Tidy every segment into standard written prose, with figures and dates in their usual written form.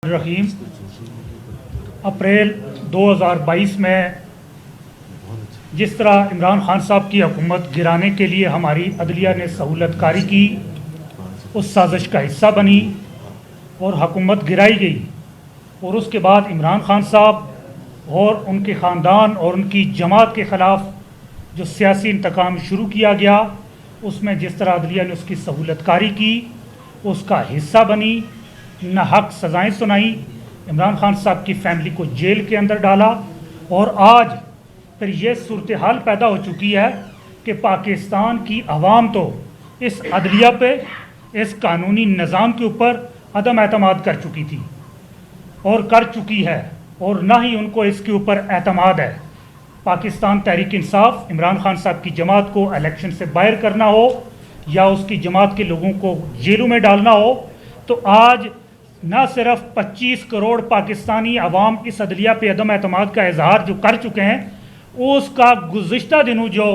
रहीम। अप्रैल 2022 में जिस तरह इमरान खान साहब की हुकूमत गिराने के लिए हमारी अदलिया ने सहूलत कारी की, उस साजिश का हिस्सा बनी और हुकूमत गिराई गई। और उसके बाद इमरान खान साहब और उनके ख़ानदान और उनकी जमात के ख़िलाफ़ जो सियासी इंतकाम शुरू किया गया, उसमें जिस तरह अदलिया ने उसकी सहूलत कारी की, उसका हिस्सा बनी, ना हक सज़ाएँ सुनाई, इमरान खान साहब की फैमिली को जेल के अंदर डाला। और आज फिर ये सूरत हाल पैदा हो चुकी है कि पाकिस्तान की आवाम तो इस अदलिया पे, इस कानूनी निज़ाम के ऊपर अदम एतमाद कर चुकी थी और कर चुकी है, और ना ही उनको इसके ऊपर एतमाद है। पाकिस्तान तहरीक इंसाफ इमरान खान साहब की जमात को इलेक्शन से बाहर करना हो या उसकी जमात के लोगों को जेलों में डालना हो, तो आज ना सिर्फ 25 करोड़ पाकिस्तानी अवाम इस अदलिया पे अदम एतमाद का इजहार जो कर चुके हैं, उसका गुज़िश्ता दिनों जो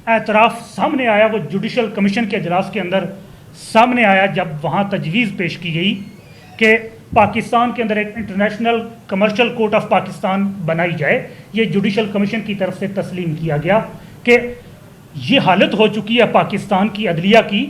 एतराफ़ सामने आया वो जुडिशल कमीशन के अजलास के अंदर सामने आया, जब वहाँ तजवीज़ पेश की गई कि पाकिस्तान के अंदर एक international commercial court of Pakistan बनाई जाए। ये जुडिशल कमीशन की तरफ से तस्लीम किया गया कि ये हालत हो चुकी है पाकिस्तान की अदलिया की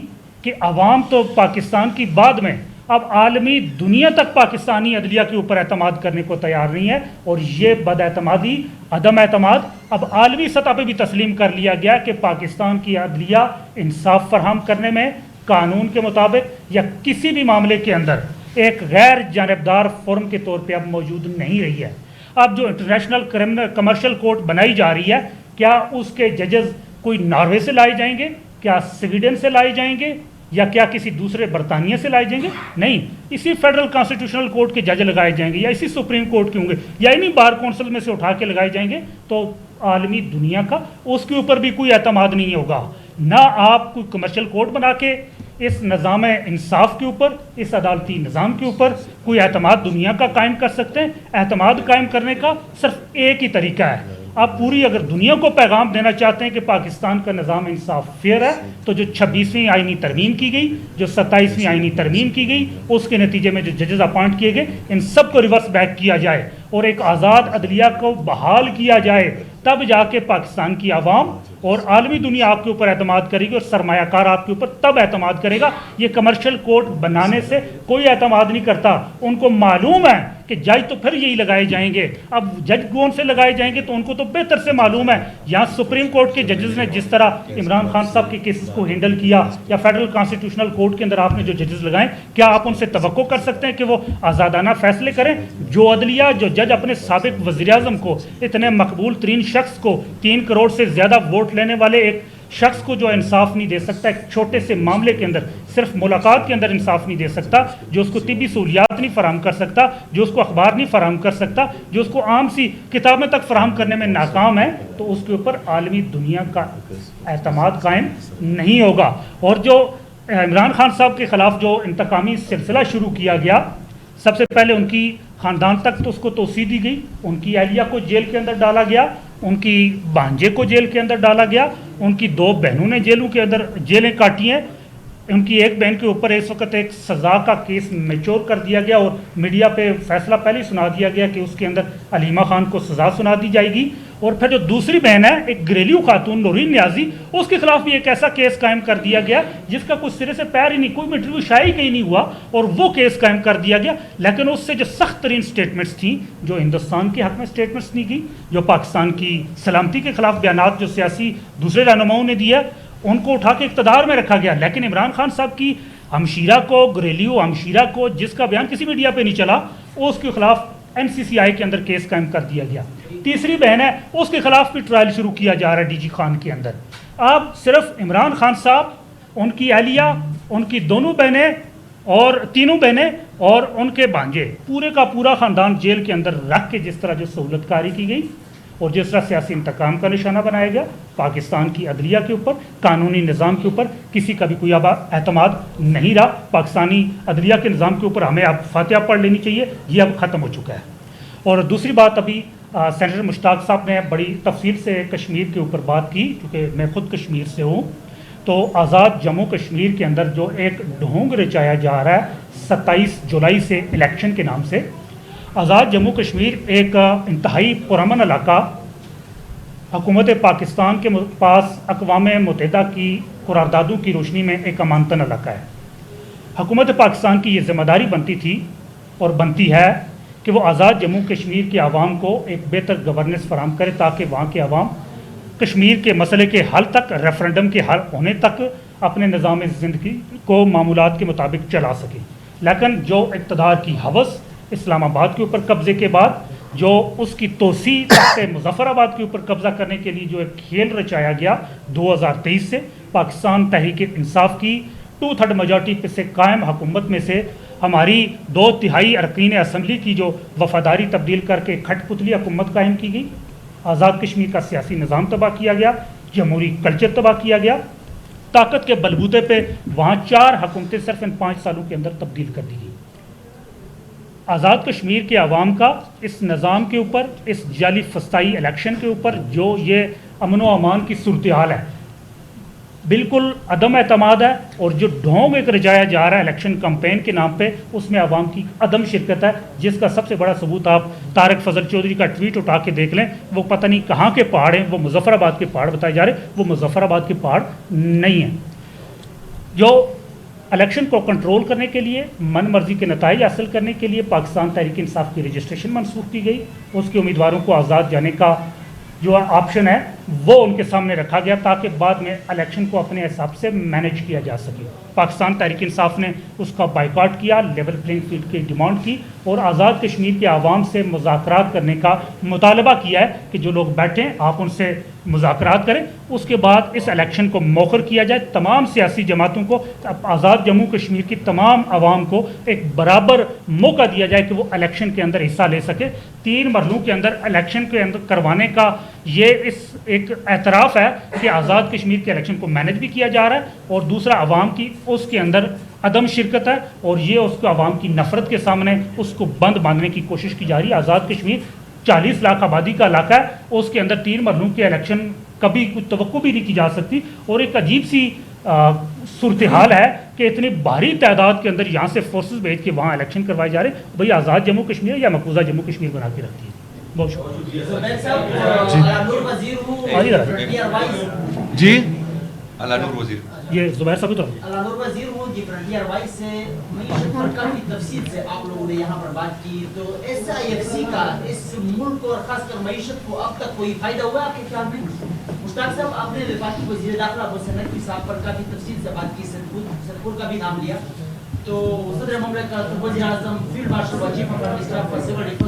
कि अवाम तो पाकिस्तान की बाद में अब आलमी दुनिया तक पाकिस्तानी अदलिया के ऊपर एतमाद करने को तैयार नहीं है। और ये बदएतमादी, अदम एतमाद अब आलमी सतह पर भी तस्लीम कर लिया गया कि पाकिस्तान की अदलिया इंसाफ फराहम करने में कानून के मुताबिक या किसी भी मामले के अंदर एक गैर जानबदार फॉर्म के तौर पे अब मौजूद नहीं रही है। अब जो इंटरनेशनल क्रिमिनल कमर्शियल कोर्ट बनाई जा रही है, क्या उसके जजेस कोई नॉर्वे से लाए जाएंगे, क्या स्वीडन से लाए जाएंगे, या क्या किसी दूसरे बरतानिया से लाए जाएंगे? नहीं, इसी फेडरल कॉन्स्टिट्यूशनल कोर्ट के जज लगाए जाएंगे या इसी सुप्रीम कोर्ट के होंगे या इन्हीं बार कौंसिल में से उठा के लगाए जाएंगे। तो आलमी दुनिया का उसके ऊपर भी कोई एतमाद नहीं होगा। ना आप कोई कमर्शियल कोर्ट बना के इस निज़ाम इंसाफ के ऊपर, इस अदालती निज़ाम के ऊपर कोई एतमाद दुनिया का कायम कर सकते हैं। एतमाद कायम करने का सिर्फ एक ही तरीका है, आप पूरी अगर दुनिया को पैगाम देना चाहते हैं कि पाकिस्तान का निज़ाम इंसाफ फेयर है, तो जो 26वीं आईनी तरमीम की गई, जो 27वीं आईनी तरमीम की गई, उसके नतीजे में जो जजेस अपॉइंट किए गए, इन सब को रिवर्स बैक किया जाए और एक आज़ाद अदलिया को बहाल किया जाए। तब जाके पाकिस्तान की आवाम और आलमी दुनिया आपके ऊपर एतमाद करेगी और सरमायाकार आपके ऊपर तब एतमाद करेगा। ये कमर्शियल कोर्ट बनाने से कोई एतमाद नहीं करता। उनको मालूम है कि जज तो फिर यही लगाए जाएंगे। अब जज कौन से लगाए जाएंगे तो उनको तो बेहतर से मालूम है। यहाँ सुप्रीम कोर्ट के जजेस ने जिस तरह इमरान खान साहब के केसेस को हैंडल किया, या फेडरल कॉन्स्टिट्यूशनल कोर्ट के अंदर आपने जो जजेस लगाए, क्या आप उनसे तवक्को कर सकते हैं कि वो आज़ादाना फैसले करें? जो अदलिया, जो जज अपने साबिक वज़ीर-ए-आज़म को, इतने मकबूल तरीन शख्स को, 3 करोड़ से ज़्यादा वोट लेने वाले एक शख्स को जो इंसाफ नहीं दे सकता, एक छोटे से मामले के अंदर सिर्फ मुलाकात के अंदर इंसाफ नहीं दे सकता, जो उसको तिब्बी सहूलियात नहीं फराहम कर सकता, जो उसको अखबार नहीं फराहम कर सकता, जो उसको आम सी किताबें तक फराहम करने में नाकाम है, तो उसके ऊपर आलमी दुनिया का एतमाद कायम नहीं होगा। और जो इमरान खान साहब के ख़िलाफ़ जो इंतकामी सिलसिला शुरू किया गया, सबसे पहले उनकी ख़ानदान तक तो उसको तोसी दी गई, उनकी अहलिया को जेल के अंदर डाला गया, उनकी भांजे को जेल के अंदर डाला गया, उनकी 2 बहनों ने जेलों के अंदर जेलें काटी हैं। उनकी एक बहन के ऊपर इस वक्त एक सज़ा का केस मैच्योर कर दिया गया और मीडिया पे फैसला पहले ही सुना दिया गया कि उसके अंदर अलीमा खान को सज़ा सुना दी जाएगी। और फिर जो दूसरी बहन है, एक घरेलू खातून नूरीन न्याजी, उसके खिलाफ भी एक ऐसा केस कायम कर दिया गया जिसका कुछ सिरे से पैर ही नहीं, कोई इंटरव्यू शायद कहीं नहीं हुआ, और वो केस कायम कर दिया गया। लेकिन उससे जो सख्त तरीन स्टेटमेंट्स थी, जो हिंदुस्तान के हक में स्टेटमेंट्स नहीं की, जो पाकिस्तान की सलामती के खिलाफ बयानात जो सियासी दूसरे रहनुमाओं ने दिया, उनको उठा के इक़्तिदार में रखा गया। लेकिन इमरान खान साहब की हमशीरा को, घरेलू हमशीरा को, जिसका बयान किसी मीडिया पे नहीं चला, उसके खिलाफ NCCI के अंदर केस कायम कर दिया गया। तीसरी बहन है, उसके खिलाफ भी ट्रायल शुरू किया जा रहा है DG खान के अंदर। अब सिर्फ इमरान खान साहब, उनकी अहलिया, उनकी दोनों बहनें और तीनों बहनें और उनके भांजे, पूरे का पूरा ख़ानदान जेल के अंदर रख के जिस तरह जो सहूलतकारी की गई और जिस तरह सियासी इंतकाम का निशाना बनाया गया, पाकिस्तान की अदलिया के ऊपर, कानूनी निज़ाम के ऊपर किसी का भी कोई अब एतमाद नहीं रहा। पाकिस्तानी अदलिया के निज़ाम के ऊपर हमें अब फातिहा पढ़ लेनी चाहिए, ये अब ख़त्म हो चुका है। और दूसरी बात, अभी सेनेटर मुश्ताक साहब ने बड़ी तफसील से कश्मीर के ऊपर बात की, क्योंकि मैं ख़ुद कश्मीर से हूँ। तो आज़ाद जम्मू कश्मीर के अंदर जो एक ढोंग रचाया जा रहा है 27 जुलाई से इलेक्शन के नाम से, آزاد جموں کشمیر ایک انتہائی پرامن علاقہ حکومت پاکستان کے پاس اقوام متحدہ کی قراردادوں کی روشنی میں ایک امانتن علاقہ ہے۔ حکومت پاکستان کی یہ ذمہ داری بنتی تھی اور بنتی ہے کہ وہ آزاد جموں کشمیر کے عوام کو ایک بہتر گورننس فراہم کرے تاکہ وہاں کے عوام کشمیر کے مسئلے کے حل تک، ریفرنڈم کے حل ہونے تک اپنے نظام زندگی کو معمولات کے مطابق چلا سکے۔ لیکن جو اقتدار کی ہوس اسلام آباد کے اوپر قبضے کے بعد، جو اس کی توسیع سے مظفر آباد کے اوپر قبضہ کرنے کے لیے جو ایک کھیل رچایا گیا 2023 سے، پاکستان تحریک انصاف کی 2/3 میجارٹی سے قائم حکومت میں سے ہماری 2/3 ارکین اسمبلی کی جو وفاداری تبدیل کر کے کھٹ پتلی حکومت قائم کی گئی، آزاد کشمیر کا سیاسی نظام تباہ کیا گیا، جمہوری کلچر تباہ کیا گیا، طاقت کے بلبوتے پہ وہاں 4 حکومتیں صرف ان 5 سالوں کے اندر تبدیل کر دی گئی۔ آزاد کشمیر کے عوام کا اس نظام کے اوپر، اس جعلی فسطائی الیکشن کے اوپر جو یہ امن و امان کی صورتحال ہے، بالکل عدم اعتماد ہے، اور جو ڈھونگ ایک رچایا جا رہا ہے الیکشن کمپین کے نام پہ، اس میں عوام کی عدم شرکت ہے، جس کا سب سے بڑا ثبوت آپ طارق فضل چودھری کا ٹویٹ اٹھا کے دیکھ لیں۔ وہ پتہ نہیں کہاں کے پہاڑ ہیں، وہ مظفر آباد کے پہاڑ بتائے جا رہے، وہ مظفر آباد کے پہاڑ نہیں ہیں۔ جو الیکشن کو کنٹرول کرنے کے لیے، من مرضی کے نتائج حاصل کرنے کے لیے پاکستان تحریک انصاف کی رجسٹریشن منسوخ کی گئی، اس کے امیدواروں کو آزاد جانے کا جو آپشن ہے وہ ان کے سامنے رکھا گیا تاکہ بعد میں الیکشن کو اپنے حساب سے مینیج کیا جا سکے۔ پاکستان تحریک انصاف نے اس کا بائیکاٹ کیا، لیول پلینگ فیلڈ کی ڈیمانڈ کی، اور آزاد کشمیر کے عوام سے مذاکرات کرنے کا مطالبہ کیا ہے کہ جو لوگ بیٹھیں آپ ان سے مذاکرات کریں، اس کے بعد اس الیکشن کو موخر کیا جائے، تمام سیاسی جماعتوں کو، آزاد جموں کشمیر کی تمام عوام کو ایک برابر موقع دیا جائے کہ وہ الیکشن کے اندر حصہ لے سکے۔ 3 مرحلوں کے اندر الیکشن کے اندر کروانے کا یہ اس ایک اعتراف ہے کہ آزاد کشمیر کے الیکشن کو مینج بھی کیا جا رہا ہے، اور دوسرا عوام کی اس کے اندر عدم شرکت ہے، اور یہ اس کو عوام کی نفرت کے سامنے اس کو بند باندھنے کی کوشش کی جا رہی ہے۔ آزاد کشمیر 40 لاکھ آبادی کا علاقہ ہے، اس کے اندر 3 مرحلوں کے الیکشن کبھی کوئی توقع بھی نہیں کی جا سکتی، اور ایک عجیب سی صورتحال ہے کہ اتنی بھاری تعداد کے اندر یہاں سے فورسز بھیج کے وہاں الیکشن کروائے جا رہے ہیں۔ بھئی آزاد جموں کشمیر یا مقبوضہ جموں کشمیر بنا کے رکھتی ہے۔ بہت شکریہ جی علانور وزیر، یہ زبیر صاحب تو علانور وزیر ہوں جی فرنٹیئر وائس سے معیشت پر کافی تفصیل سے آپ لوگوں نے یہاں پر بات کی، تو ایس آئی ایف سی کا اس ملک اور خاص کر معیشت کو اب تک کوئی فائدہ ہوا آپ کے خیال میں؟ مشتاق صاحب، آپ نے وفاقی وزیر داخلہ حسین نقوی صاحب پر کافی تفصیل سے بات کی، سرپور کا بھی نام لیا، تو صدر مملکت وزیر اعظم فیلڈ مارشل و chief of army staff civil defence